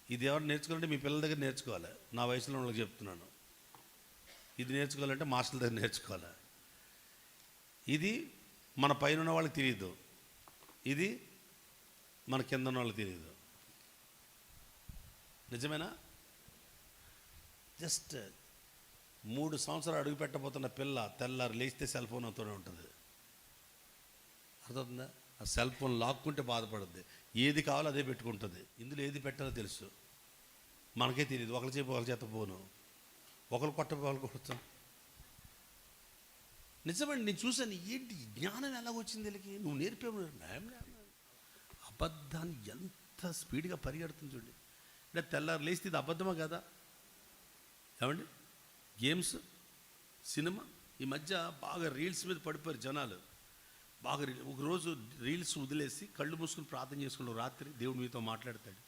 ఇది ఎవరు నేర్చుకోవాలంటే మీ పిల్లల దగ్గర నేర్చుకోవాలి. నా వయసులో వాళ్ళకి చెప్తున్నాను, ఇది నేర్చుకోవాలంటే మాస్టర్ల దగ్గర నేర్చుకోవాలి. ఇది మన పైన ఉన్న వాళ్ళకి తెలియదు, ఇది మన కింద ఉన్న వాళ్ళకి తెలియదు. నిజమేనా? జస్ట్ 3 సంవత్సరాలు అడుగు పెట్టబోతున్న పిల్ల తెల్లారు లేస్తే సెల్ ఫోన్ అవుతూనే ఉంటుంది. అర్థమవుతుందా? ఆ సెల్ ఫోన్ లాక్కుంటే బాధపడుద్ది. ఏది కావాలో అదే పెట్టుకుంటుంది. ఇందులో ఏది పెట్టాలో తెలుసు, మనకే తెలియదు. ఒకరి చేపు ఒకరి చేత పోను, ఒకరు ఒకరు కొడతాం. నిజమండి, నేను చూశాను. ఏంటి జ్ఞానం ఎలాగొచ్చింది వీళ్ళకి? నువ్వు నేర్పేవు. అబద్ధాన్ని ఎంత స్పీడ్గా పరిగెడుతుంది చూడండి. అంటే తెల్లారు లేస్తే ఇది అబద్ధమా కదా? ఏమండి, గేమ్స్, సినిమా, ఈ మధ్య బాగా రీల్స్ మీద పడిపోయారు జనాలు. బాగా ఒకరోజు రీల్స్ వదిలేసి కళ్ళు మూసుకుని ప్రార్థన చేసుకున్నాడు. రాత్రి దేవుడు మీతో మాట్లాడతాడు.